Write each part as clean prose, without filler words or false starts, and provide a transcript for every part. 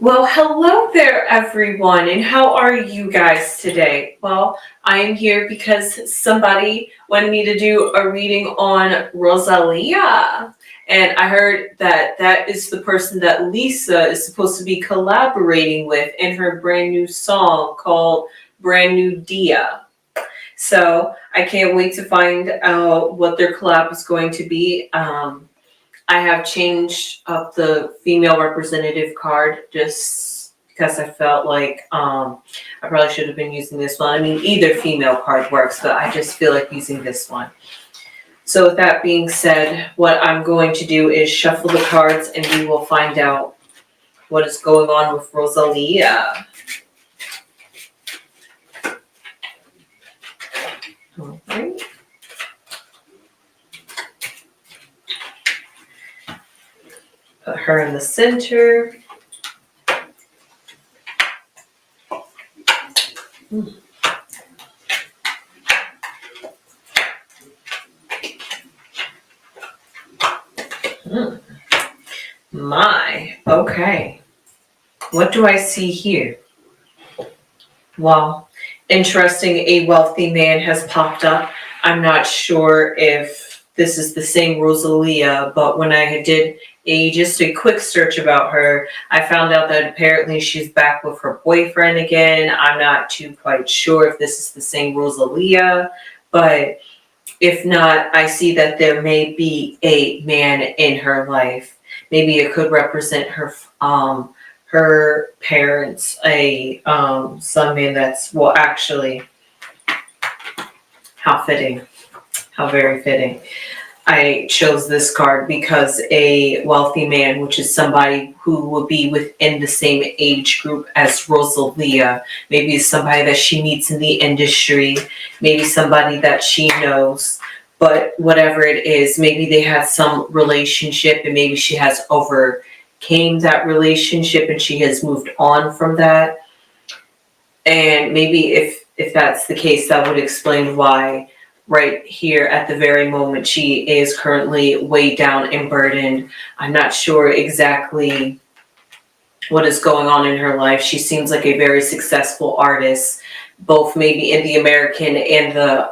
Well, hello there, everyone, and how are you guys today? Well, I am here because somebody wanted me to do a reading on Rosalia, and I heard that that is the person that Lisa is supposed to be collaborating with in her brand new song called Brand New Dia. So I can't wait to find out what their collab is going to be. I have changed up the female representative card just because I felt like I probably should have been using this one. I mean, either female card works, but I just feel like using this one. So with that being said, what I'm going to do is shuffle the cards and we will find out what is going on with Rosalia. All right. Put her in the center. My, okay. What do I see here? Well, interesting, a wealthy man has popped up. I'm not sure if this is the same Rosalia, but when I did just a quick search about her, I found out that apparently she's back with her boyfriend again. I'm not too quite sure if this is the same Rosalia, but if not, I see that there may be a man in her life. Maybe it could represent her parents, a son man that's, well, actually, how fitting, how very fitting. I chose this card because a wealthy man, which is somebody who will be within the same age group as Rosalia, maybe somebody that she meets in the industry, maybe somebody that she knows, but whatever it is, maybe they had some relationship and maybe she has overcame that relationship and she has moved on from that. And maybe if that's the case, that would explain why right here at the very moment she is currently weighed down and burdened. I'm not sure exactly what is going on in her life. She seems like a very successful artist, both maybe in the American and the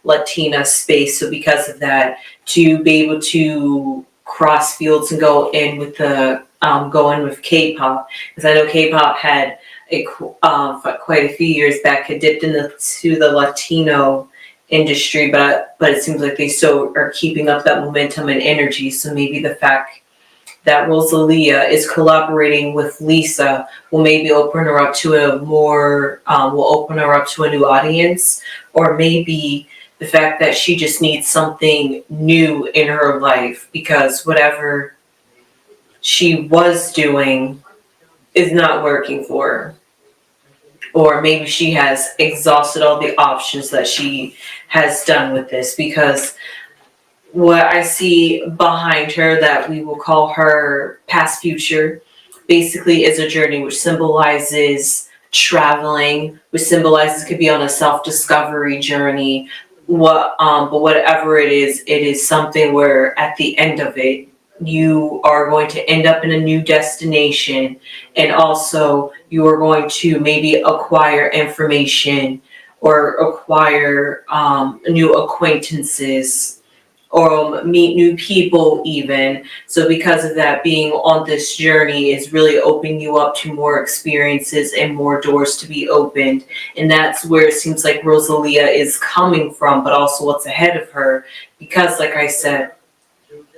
Latina space. So because of that, to be able to cross fields and go in with the go in with K-pop, because I know K-pop had quite a few years back had dipped into the Latino industry, but it seems like they still are keeping up that momentum and energy. So maybe the fact that Rosalia is collaborating with Lisa will maybe open her up to will open her up to a new audience, or maybe the fact that she just needs something new in her life because whatever she was doing is not working for her. Or maybe she has exhausted all the options that she has done with this, because what I see behind her that we will call her past future basically is a journey which symbolizes traveling, which symbolizes could be on a self-discovery journey. But whatever it is something where at the end of it, you are going to end up in a new destination, and also you are going to maybe acquire information or acquire new acquaintances or meet new people even. So because of that, being on this journey is really opening you up to more experiences and more doors to be opened. And that's where it seems like Rosalia is coming from, but also what's ahead of her. Because like I said,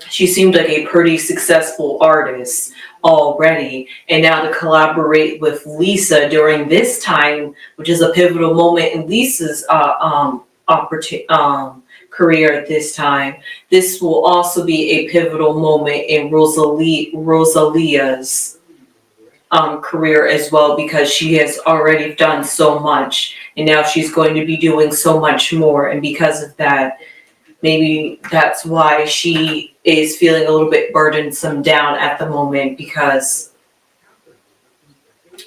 she seemed like a pretty successful artist already, and now to collaborate with Lisa during this time, which is a pivotal moment in Lisa's career at this time, this will also be a pivotal moment in Rosalia's career as well, because she has already done so much, and now she's going to be doing so much more, and because of that, maybe that's why she is feeling a little bit burdensome down at the moment, because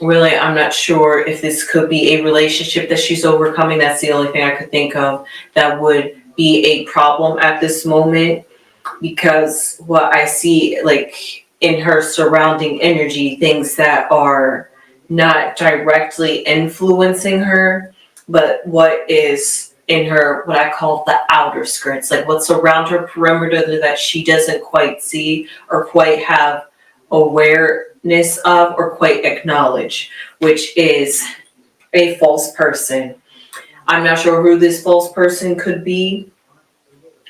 really I'm not sure if this could be a relationship that she's overcoming. That's the only thing I could think of that would be a problem at this moment, because what I see like in her surrounding energy, things that are not directly influencing her, but what is in her, what I call the outer skirts, like what's around her perimeter that she doesn't quite see or quite have awareness of or quite acknowledge, which is a false person. I'm not sure who this false person could be,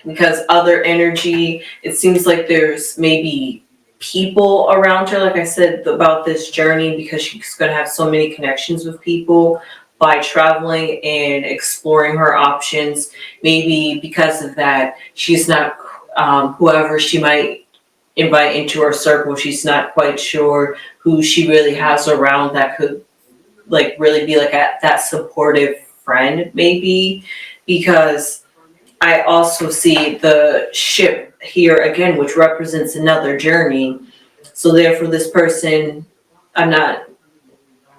because other energy, it seems like there's maybe people around her, like I said, about this journey, because she's going to have so many connections with people by traveling and exploring her options. Maybe because of that, she's not, whoever she might invite into her circle, she's not quite sure who she really has around that could like really be like that supportive friend, maybe. Because I also see the ship here again, which represents another journey. So therefore this person, I'm not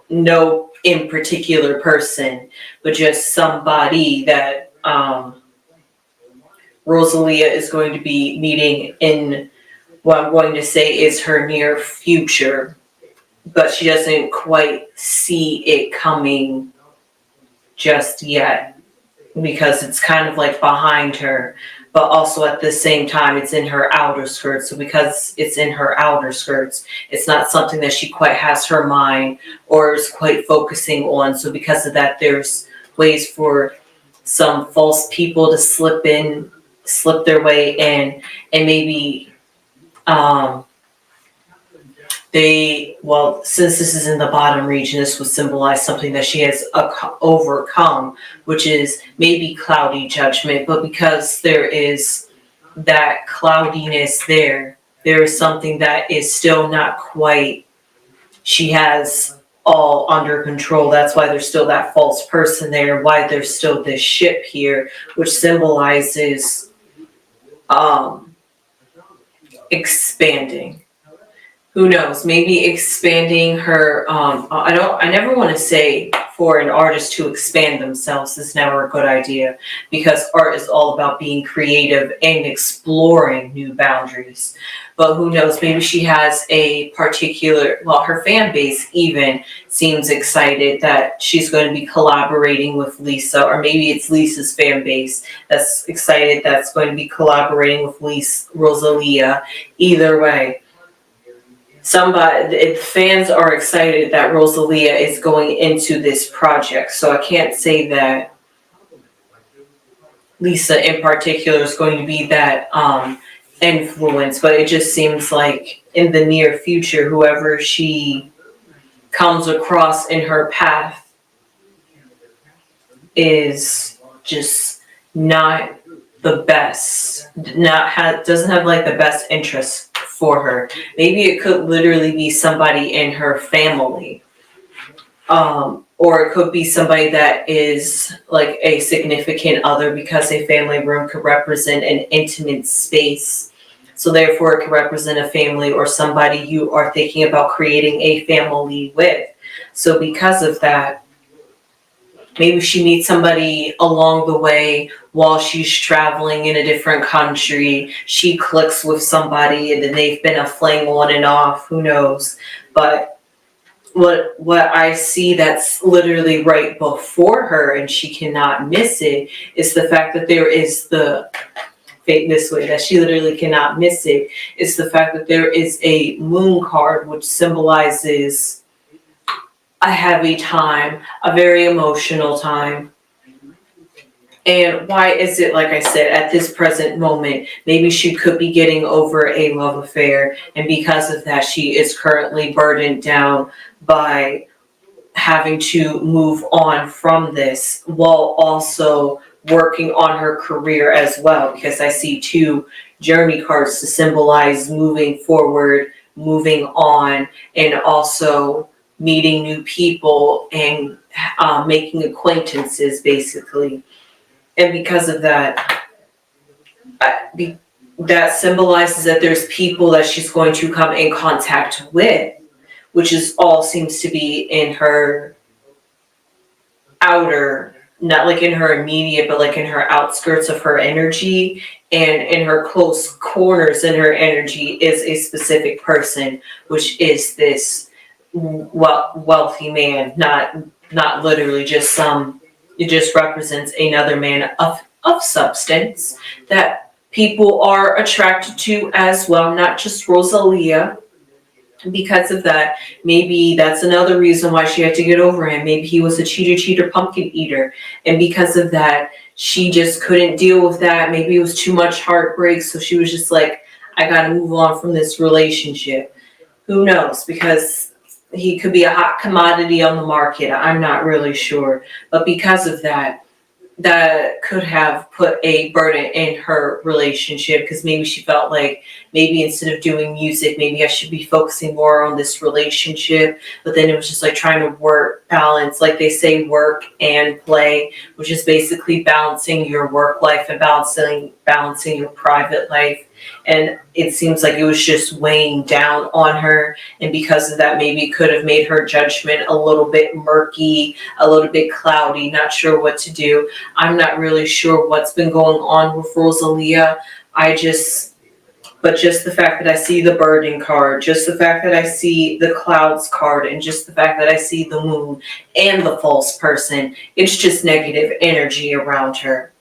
no in particular person, but just somebody that Rosalia is going to be meeting in what I'm going to say is her near future, but she doesn't quite see it coming just yet, because it's kind of like behind her, but also at the same time it's in her outer skirts. So because it's in her outer skirts, it's not something that she quite has her mind or is quite focusing on. So because of that, there's ways for some false people to slip their way in, and maybe since this is in the bottom region, this would symbolize something that she has overcome, which is maybe cloudy judgment. But because there is that cloudiness there is something that is still not quite, she has all under control. That's why there's still that false person there, why there's still this ship here, which symbolizes expanding. Who knows, maybe expanding her, I never want to say for an artist to expand themselves is never a good idea, because art is all about being creative and exploring new boundaries. But who knows, maybe she has a particular, her fan base even seems excited that she's going to be collaborating with Lisa, or maybe it's Lisa's fan base that's excited that's going to be collaborating with Rosalia. Either way, fans are excited that Rosalia is going into this project. So I can't say that Lisa in particular is going to be that influence, but it just seems like in the near future, whoever she comes across in her path is just not the best, doesn't have like the best interest for her. Maybe it could literally be somebody in her family, or it could be somebody that is like a significant other, because a family room could represent an intimate space. So therefore it could represent a family or somebody you are thinking about creating a family with. So because of that, maybe she meets somebody along the way while she's traveling in a different country. She clicks with somebody and then they've been a fling on and off, who knows. But what I see that's literally right before her, and she cannot miss it, is the fact that there is the fate this way, that she literally cannot miss it. It's the fact that there is a moon card, which symbolizes a heavy time, a very emotional time. And why is it, like I said, at this present moment, maybe she could be getting over a love affair, and because of that, she is currently burdened down by having to move on from this, while also working on her career as well, because I see 2 journey cards to symbolize moving forward, moving on, and also meeting new people and making acquaintances, basically. And because of that, that symbolizes that there's people that she's going to come in contact with, which is all seems to be in her outer not like in her immediate, but like in her outskirts of her energy and in her close corners in her energy is a specific person, which is this wealthy man, not literally just some. It just represents another man of substance that people are attracted to as well, not just Rosalia. Because of that, maybe that's another reason why she had to get over him. Maybe he was a cheater, pumpkin eater. And because of that, she just couldn't deal with that. Maybe it was too much heartbreak. So she was just like, I got to move on from this relationship. Who knows? Because he could be a hot commodity on the market. I'm not really sure. But because of that, that could have put a burden in her relationship, because maybe she felt like maybe instead of doing music, maybe I should be focusing more on this relationship. But then it was just like trying to work balance, like they say, work and play, which is basically balancing your work life and balancing your private life. And it seems like it was just weighing down on her. And because of that, maybe it could have made her judgment a little bit murky, a little bit cloudy, not sure what to do. I'm not really sure what's been going on with Rosalia. But just the fact that I see the burden card, just the fact that I see the clouds card, and just the fact that I see the moon and the false person, it's just negative energy around her.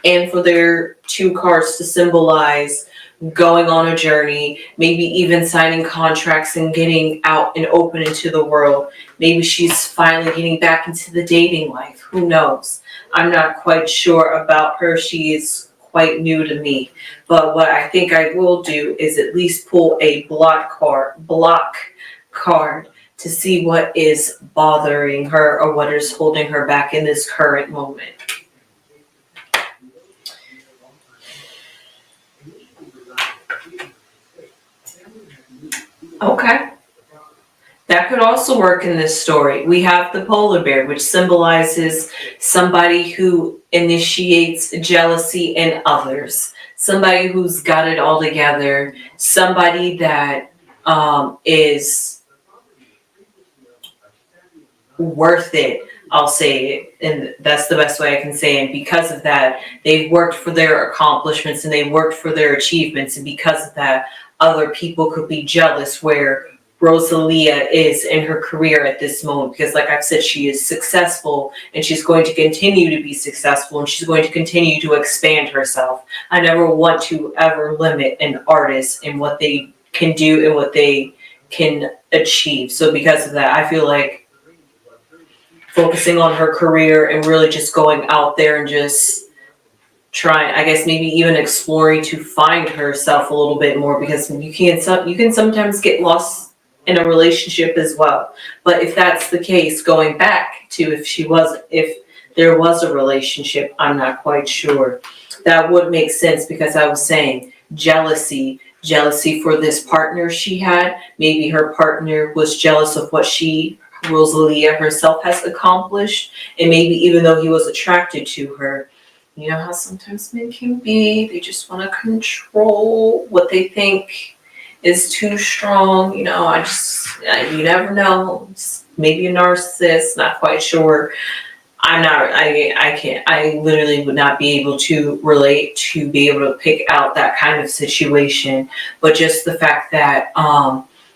And for their two cards to symbolize going on a journey, maybe even signing contracts and getting out and open into the world. Maybe she's finally getting back into the dating life. Who knows? I'm not quite sure about her. She is quite new to me. But what I think I will do is at least pull a block card to see what is bothering her or what is holding her back in this current moment. Okay. That could also work in this story. We have the polar bear, which symbolizes somebody who initiates jealousy in others, somebody who's got it all together, somebody that is worth it. I'll say it, and that's the best way I can say it. And because of that, they've worked for their accomplishments and they worked for their achievements. And because of that, other people could be jealous where Rosalia is in her career at this moment. Because like I've said, she is successful and she's going to continue to be successful and she's going to continue to expand herself. I never want to ever limit an artist in what they can do and what they can achieve. So because of that, I feel like focusing on her career and really just going out there and just trying, I guess maybe even exploring to find herself a little bit more, because you can sometimes get lost in a relationship as well. But if that's the case, going back to if there was a relationship, I'm not quite sure. That would make sense, because I was saying jealousy for this partner she had. Maybe her partner was jealous of what Rosalia herself has accomplished, and maybe even though he was attracted to her, you know how sometimes men can be, they just want to control what they think is too strong. You never know. Maybe a narcissist, not quite sure. I literally would not be able to relate to be able to pick out that kind of situation. But just the fact that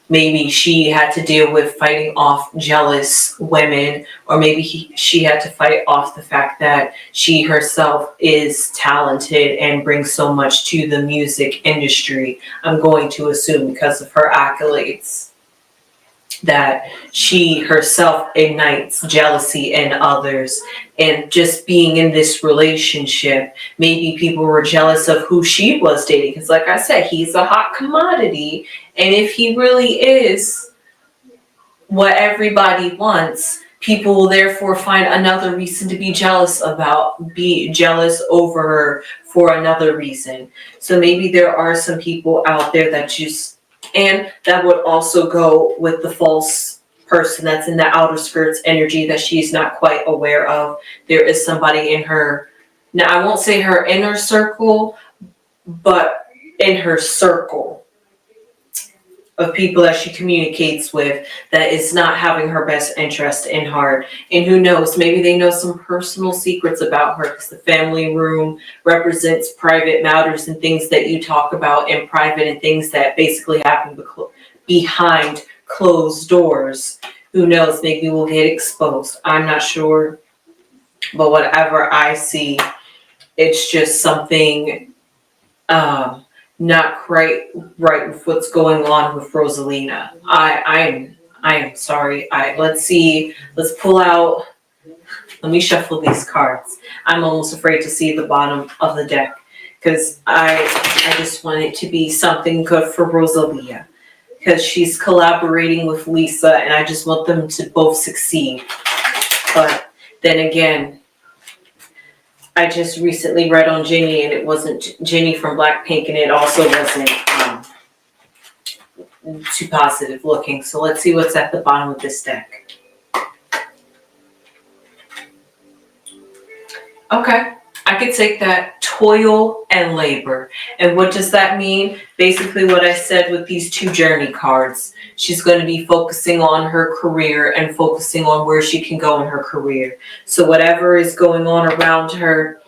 maybe she had to deal with fighting off jealous women, or maybe she had to fight off the fact that she herself is talented and brings so much to the music industry. I'm going to assume because of her accolades that she herself ignites jealousy in others. And just being in this relationship, maybe people were jealous of who she was dating. Because like I said, he's a hot commodity. And if he really is what everybody wants, people will therefore find another reason to be jealous over her for another reason. So maybe there are some people out there that and that would also go with the false person that's in the outer skirts energy that she's not quite aware of. There is somebody in her, now I won't say her inner circle, but in her circle of people that she communicates with that is not having her best interest in heart. And who knows, maybe they know some personal secrets about her, because the family room represents private matters and things that you talk about in private and things that basically happen behind closed doors. Who knows, maybe we'll get exposed. I'm not sure. But whatever I see, it's just something not quite right with what's going on with Rosalia. I am sorry. Let's see. Let's pull out. Let me shuffle these cards. I'm almost afraid to see the bottom of the deck, because I just want it to be something good for Rosalia, because she's collaborating with Lisa, and I just want them to both succeed. But then again, I just recently read on Ginny, and it wasn't Ginny from Blackpink, and it also wasn't too positive looking. So let's see what's at the bottom of this deck. Okay, I could take that, toil and labor. And what does that mean? Basically what I said with these two journey cards. She's going to be focusing on her career and focusing on where she can go in her career. So whatever is going on around her,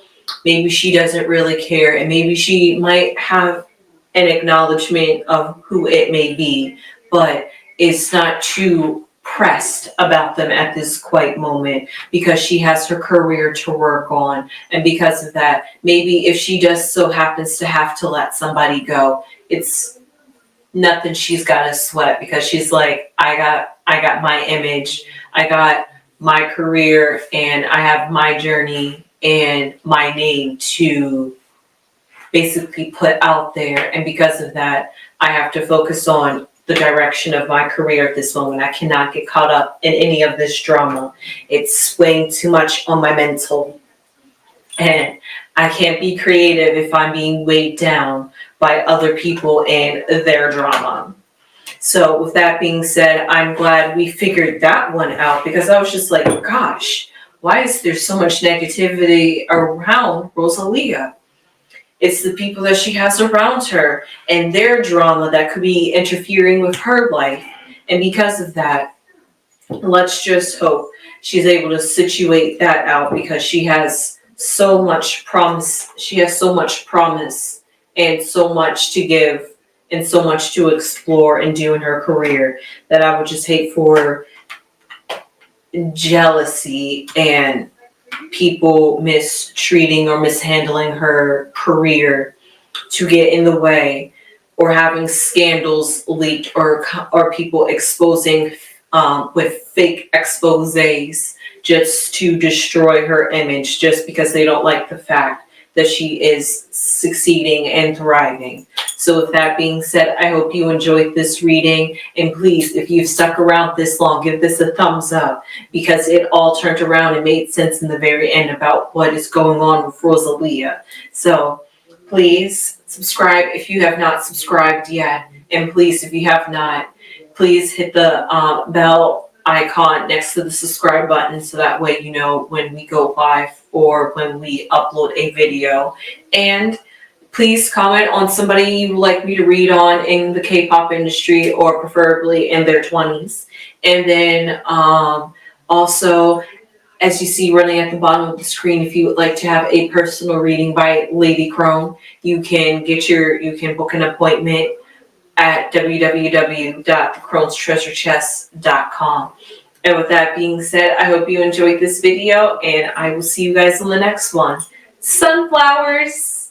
maybe she doesn't really care, and maybe she might have an acknowledgement of who it may be, but it's not too pressed about them at this quite moment, because she has her career to work on. And because of that, maybe if she just so happens to have to let somebody go, it's nothing she's got to sweat, because she's like, I got my image, I got my career, and I have my journey and my name to basically put out there. And because of that, I have to focus on the direction of my career at this moment. I cannot get caught up in any of this drama. It's weighing too much on my mental. And I can't be creative if I'm being weighed down by other people and their drama. So with that being said, I'm glad we figured that one out, because I was just like, gosh, why is there so much negativity around Rosalia? It's the people that she has around her and their drama that could be interfering with her life. And because of that, let's just hope she's able to situate that out, because she has so much promise. She has so much promise and so much to give and so much to explore and do in her career, that I would just hate for jealousy and people mistreating or mishandling her career to get in the way, or having scandals leaked, or people exposing with fake exposés just to destroy her image, just because they don't like the fact that she is succeeding and thriving. So with that being said, I hope you enjoyed this reading. And please, if you've stuck around this long, give this a thumbs up, because it all turned around and made sense in the very end about what is going on with Rosalia. So please subscribe if you have not subscribed yet. And please, if you have not, please hit the bell icon next to the subscribe button, so that way you know when we go live or when we upload a video. And please comment on somebody you'd like me to read on in the K-pop industry, or preferably in their 20s. And then also, as you see running at the bottom of the screen, if you would like to have a personal reading by Lady Crone, you can book an appointment at www.thecronetreasurechest.com. And with that being said, I hope you enjoyed this video, and I will see you guys on the next one. Sunflowers!